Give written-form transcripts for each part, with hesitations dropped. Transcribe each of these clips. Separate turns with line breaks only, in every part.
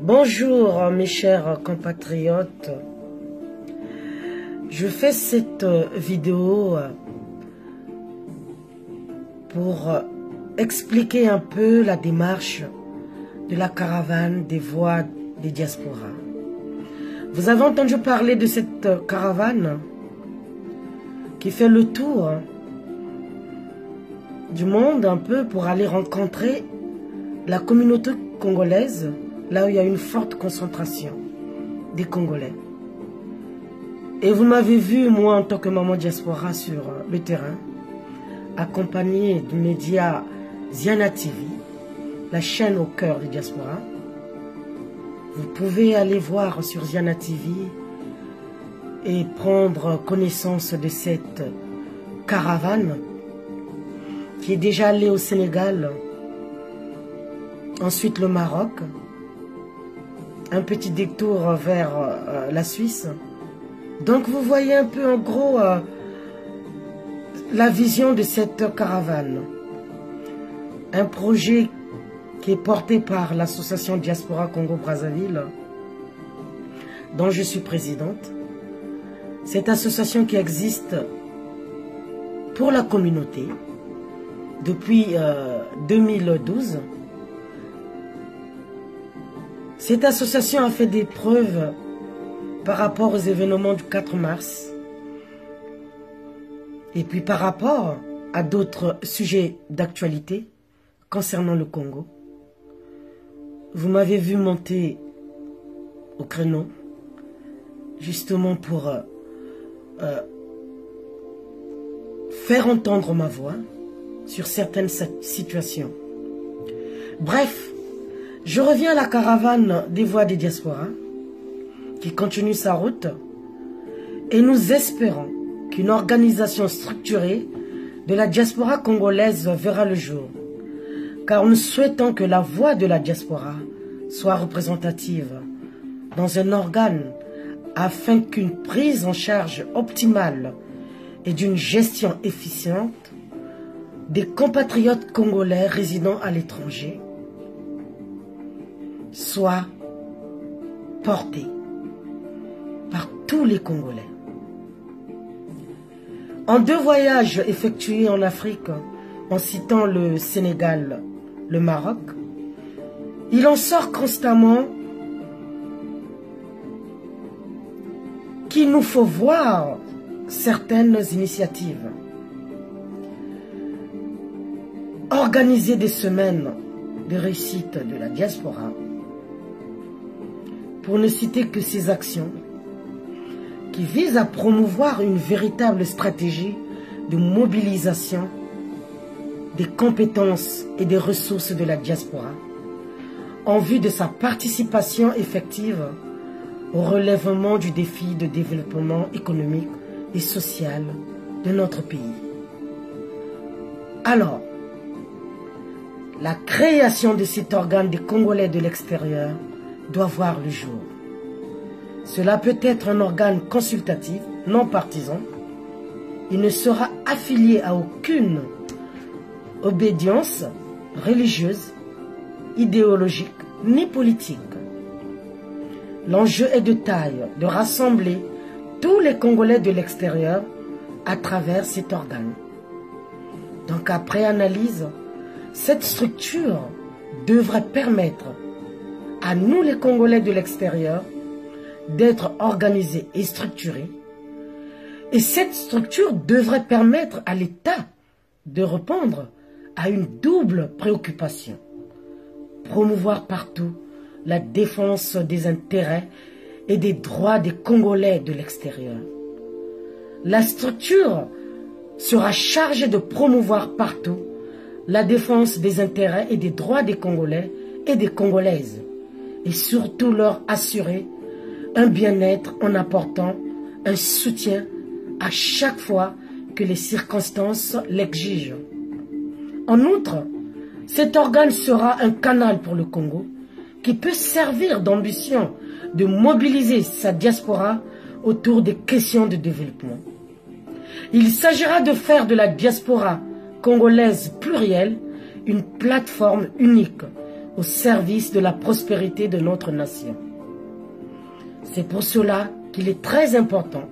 Bonjour mes chers compatriotes, je fais cette vidéo pour expliquer un peu la démarche de la caravane des voix des diasporas. Vous avez entendu parler de cette caravane qui fait le tour du monde un peu pour aller rencontrer la communauté congolaise, là où il y a une forte concentration des Congolais. Et vous m'avez vu, moi, en tant que maman diaspora, sur le terrain, accompagnée du média Ziana TV, la chaîne au cœur des diasporas. Vous pouvez aller voir sur Ziana TV et prendre connaissance de cette caravane qui est déjà allée au Sénégal, ensuite le Maroc, un petit détour vers la Suisse. Donc vous voyez un peu en gros la vision de cette caravane. Un projet qui est porté par l'association Diaspora Congo-Brazzaville, dont je suis présidente. Cette association qui existe pour la communauté depuis 2012. Cette association a fait des preuves par rapport aux événements du 4 mars et puis par rapport à d'autres sujets d'actualité concernant le Congo. Vous m'avez vu monter au créneau justement pour faire entendre ma voix sur certaines situations. Bref, je reviens à la caravane des voix des diasporas qui continue sa route et nous espérons qu'une organisation structurée de la diaspora congolaise verra le jour, car nous souhaitons que la voix de la diaspora soit représentative dans un organe afin qu'une prise en charge optimale et d'une gestion efficiente des compatriotes congolais résidant à l'étranger soit portée par tous les Congolais. En 2 voyages effectués en Afrique, en citant le Sénégal, le Maroc, il en sort constamment qu'il nous faut voir certaines initiatives. Organiser des semaines de réussite de la diaspora, pour ne citer que ces actions qui visent à promouvoir une véritable stratégie de mobilisation des compétences et des ressources de la diaspora en vue de sa participation effective au relèvement du défi de développement économique et social de notre pays. Alors, la création de cet organe des Congolais de l'extérieur doit voir le jour. Cela peut être un organe consultatif, non partisan. Il ne sera affilié à aucune obédience religieuse, idéologique ni politique. L'enjeu est de taille de rassembler tous les Congolais de l'extérieur à travers cet organe. Donc après analyse, cette structure devrait permettre à nous les Congolais de l'extérieur d'être organisés et structurés. Et cette structure devrait permettre à l'État de répondre à une double préoccupation. Promouvoir partout la défense des intérêts et des droits des Congolais de l'extérieur. La structure sera chargée de promouvoir partout la défense des intérêts et des droits des Congolais et des Congolaises, et surtout leur assurer un bien-être en apportant un soutien à chaque fois que les circonstances l'exigent. En outre, cet organe sera un canal pour le Congo qui peut servir d'ambition de mobiliser sa diaspora autour des questions de développement. Il s'agira de faire de la diaspora congolaise plurielle une plateforme unique au service de la prospérité de notre nation. C'est pour cela qu'il est très important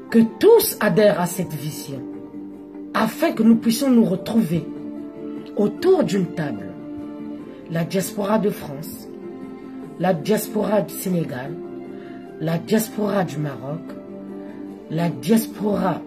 que tous adhèrent à cette vision, afin que nous puissions nous retrouver autour d'une table. La diaspora de France, la diaspora du Sénégal, la diaspora du Maroc, la diaspora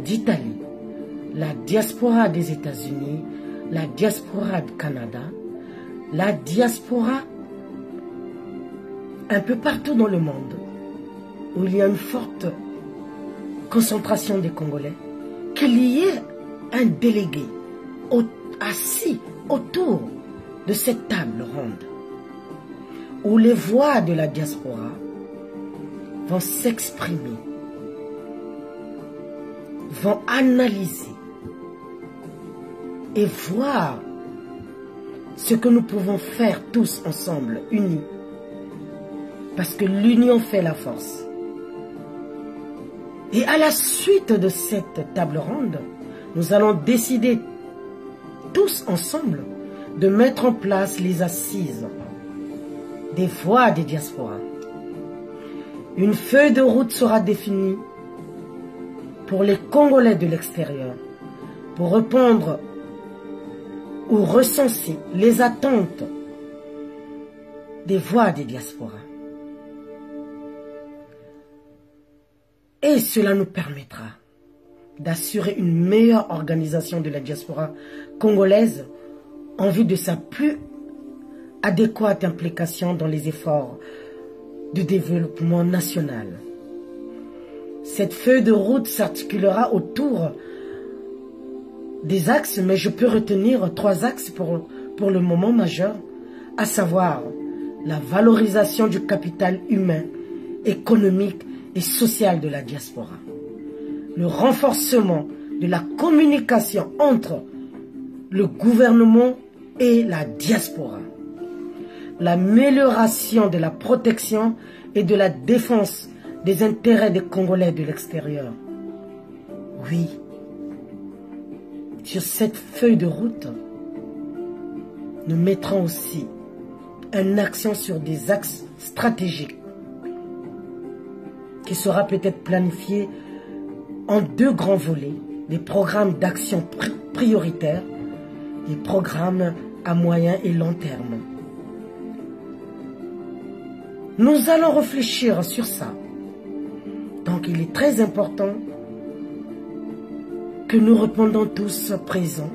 d'Italie, la diaspora des États-Unis, la diaspora du Canada, la diaspora un peu partout dans le monde, où il y a une forte concentration des Congolais, qu'il y ait un délégué assis autour de cette table ronde, où les voix de la diaspora vont s'exprimer, vont analyser et voir ce que nous pouvons faire tous ensemble, unis. Parce que l'union fait la force. Et à la suite de cette table ronde, nous allons décider tous ensemble de mettre en place les assises des voix des diasporas. Une feuille de route sera définie pour les Congolais de l'extérieur, pour répondre ou recenser les attentes des voix des diasporas. Et cela nous permettra d'assurer une meilleure organisation de la diaspora congolaise en vue de sa plus adéquate implication dans les efforts de développement national. Cette feuille de route s'articulera autour des axes, mais je peux retenir 3 axes pour le moment majeurs, à savoir la valorisation du capital humain, économique et social de la diaspora, le renforcement de la communication entre le gouvernement et la diaspora, l'amélioration de la protection et de la défense des intérêts des Congolais de l'extérieur. Oui, sur cette feuille de route, nous mettrons aussi un accent sur des axes stratégiques qui sera peut-être planifié en 2 grands volets, des programmes d'action prioritaires, des programmes à moyen et long terme. Nous allons réfléchir sur ça. Donc il est très important que nous répondons tous présents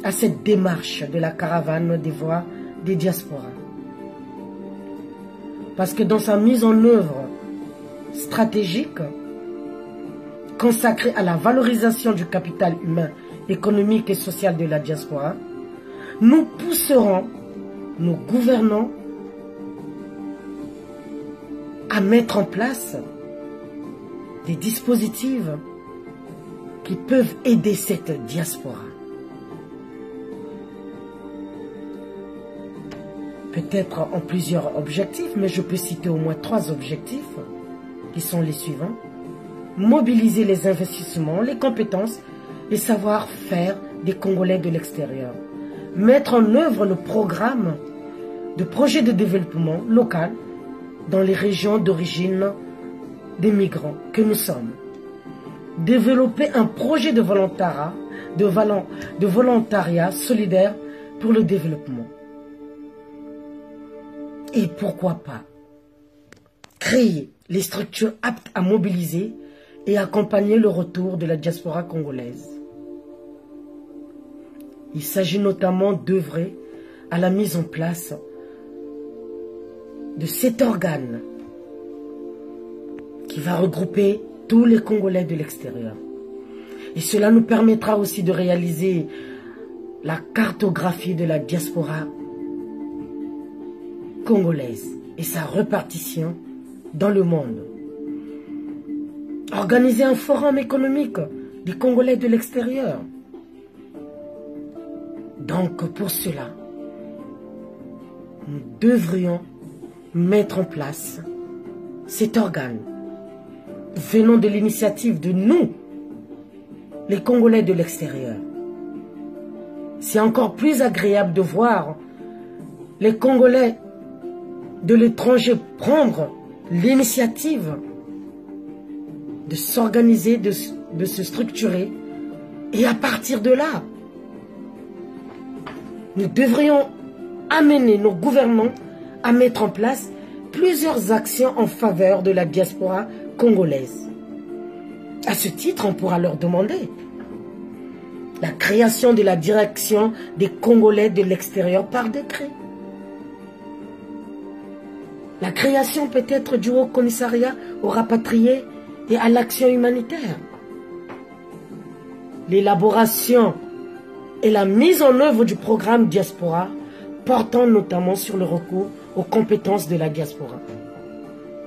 à cette démarche de la caravane des voix des diasporas. Parce que dans sa mise en œuvre stratégique consacrée à la valorisation du capital humain, économique et social de la diaspora, nous pousserons nos gouvernants à mettre en place des dispositifs qui peuvent aider cette diaspora. Peut-être en plusieurs objectifs, mais je peux citer au moins 3 objectifs qui sont les suivants. Mobiliser les investissements, les compétences, les savoir-faire des Congolais de l'extérieur. Mettre en œuvre le programme de projet de développement local dans les régions d'origine des migrants que nous sommes. Développer un projet de volontariat solidaire pour le développement. Et pourquoi pas créer les structures aptes à mobiliser et accompagner le retour de la diaspora congolaise. Il s'agit notamment d'œuvrer à la mise en place de cet organe qui va regrouper tous les Congolais de l'extérieur. Et cela nous permettra aussi de réaliser la cartographie de la diaspora congolaise et sa répartition dans le monde. Organiser un forum économique des Congolais de l'extérieur. Donc pour cela, nous devrions mettre en place cet organe venant de l'initiative de nous, les Congolais de l'extérieur. c'est encore plus agréable de voir les Congolais de l'étranger prendre l'initiative de s'organiser, de se structurer. Et à partir de là, nous devrions amener nos gouvernants à mettre en place plusieurs actions en faveur de la diaspora congolaise. À ce titre, on pourra leur demander la création de la direction des Congolais de l'extérieur par décret. La création peut-être du Haut Commissariat aux rapatriés et à l'action humanitaire. L'élaboration et la mise en œuvre du programme Diaspora portant notamment sur le recours aux compétences de la diaspora.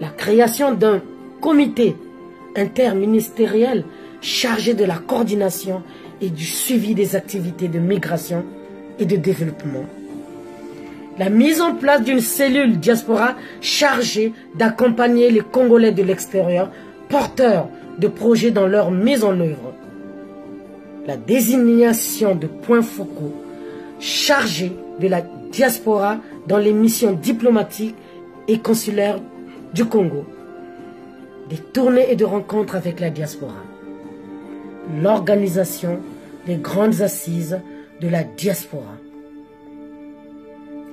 La création d'un comité interministériel chargé de la coordination et du suivi des activités de migration et de développement. La mise en place d'une cellule diaspora chargée d'accompagner les Congolais de l'extérieur porteurs de projets dans leur mise en œuvre. La désignation de points focaux chargés de la diaspora dans les missions diplomatiques et consulaires du Congo. Des tournées et de rencontres avec la diaspora. L'organisation des grandes assises de la diaspora.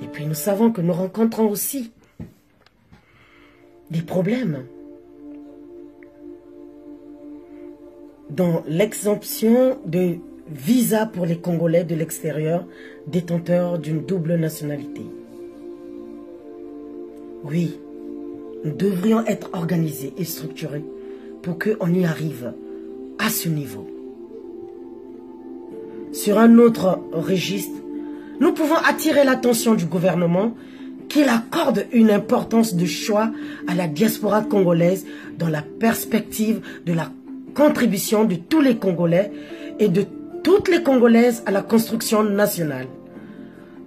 Et puis nous savons que nous rencontrons aussi des problèmes dans l'exemption de visa pour les Congolais de l'extérieur détenteurs d'une double nationalité. Oui, nous devrions être organisés et structurés pour qu'on y arrive à ce niveau. Sur un autre registre, nous pouvons attirer l'attention du gouvernement qu'il accorde une importance de choix à la diaspora congolaise dans la perspective de la contribution de tous les Congolais et de toutes les Congolaises à la construction nationale.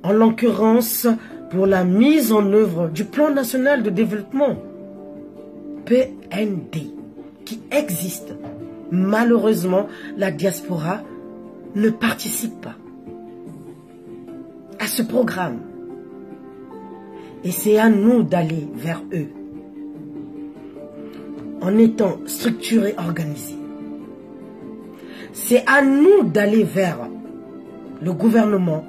En l'occurrence, pour la mise en œuvre du plan national de développement, PND, qui existe. Malheureusement, la diaspora ne participe pas à ce programme. Et c'est à nous d'aller vers eux, en étant structurés, organisés. C'est à nous d'aller vers le gouvernement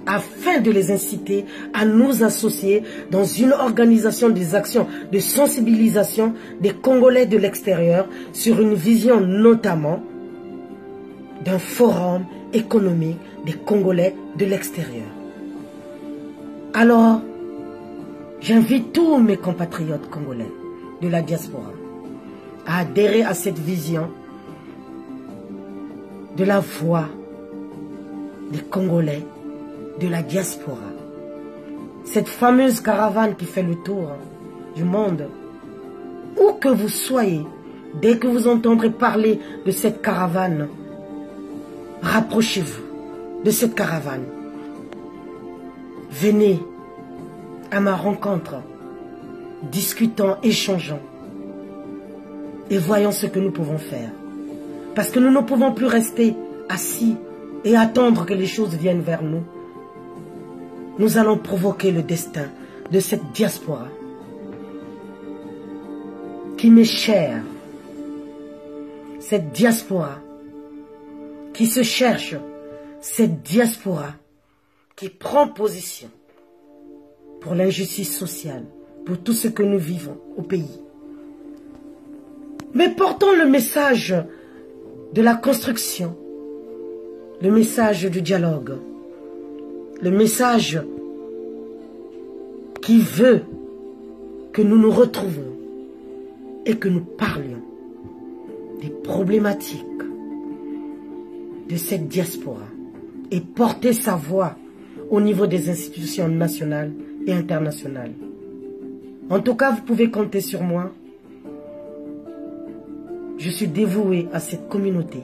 afin de les inciter à nous associer dans une organisation des actions de sensibilisation des Congolais de l'extérieur sur une vision notamment d'un forum économique des Congolais de l'extérieur. Alors, j'invite tous mes compatriotes congolais de la diaspora à adhérer à cette vision de la voix des Congolais de la diaspora. Cette fameuse caravane qui fait le tour du monde. Où que vous soyez, dès que vous entendrez parler de cette caravane, rapprochez-vous de cette caravane. Venez à ma rencontre, discutons, échangeons et voyons ce que nous pouvons faire. Parce que nous ne pouvons plus rester assis et attendre que les choses viennent vers nous. Nous allons provoquer le destin de cette diaspora qui m'est chère. Cette diaspora qui se cherche. Cette diaspora qui prend position pour l'injustice sociale, pour tout ce que nous vivons au pays. Mais portons le message de la construction, le message du dialogue, le message qui veut que nous nous retrouvions et que nous parlions des problématiques de cette diaspora et porter sa voix au niveau des institutions nationales et internationales. En tout cas, vous pouvez compter sur moi. Je suis dévoué à cette communauté.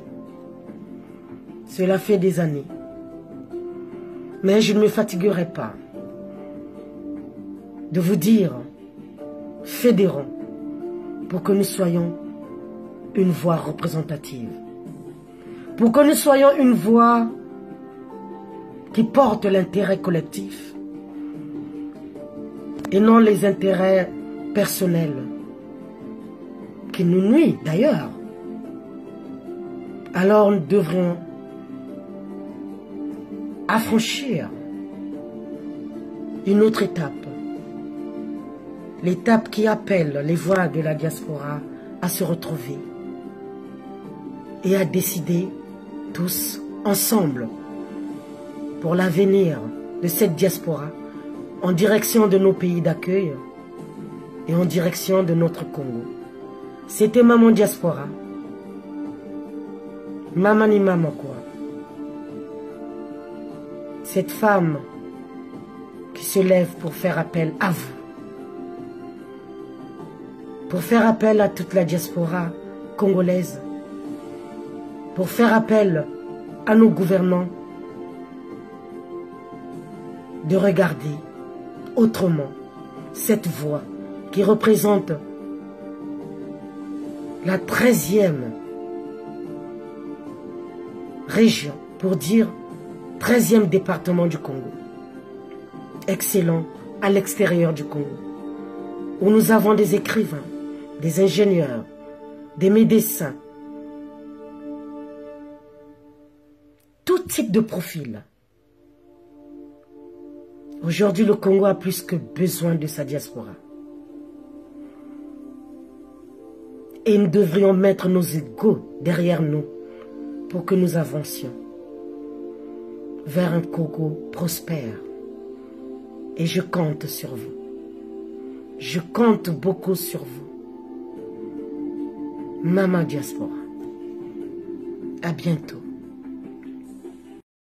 Cela fait des années. Mais je ne me fatiguerai pas de vous dire, fédérons pour que nous soyons une voix représentative. pour que nous soyons une voix qui porte l'intérêt collectif et non les intérêts personnels qui nous nuisent d'ailleurs. Alors nous devrions affranchir une autre étape, l'étape qui appelle les voix de la diaspora à se retrouver et à décider tous ensemble pour l'avenir de cette diaspora en direction de nos pays d'accueil et en direction de notre Congo. C'était Maman Diaspora. Mamani Maman quoi. Cette femme qui se lève pour faire appel à vous. Pour faire appel à toute la diaspora congolaise. Pour faire appel à nos gouvernants de regarder autrement cette voix qui représente la 13e région, pour dire 13e département du Congo, excellent à l'extérieur du Congo, où nous avons des écrivains, des ingénieurs, des médecins, tout type de profil. Aujourd'hui, le Congo a plus que besoin de sa diaspora. Et nous devrions mettre nos égos derrière nous pour que nous avancions vers un Congo prospère. Et je compte sur vous. Je compte beaucoup sur vous. Maman Diaspora. À bientôt.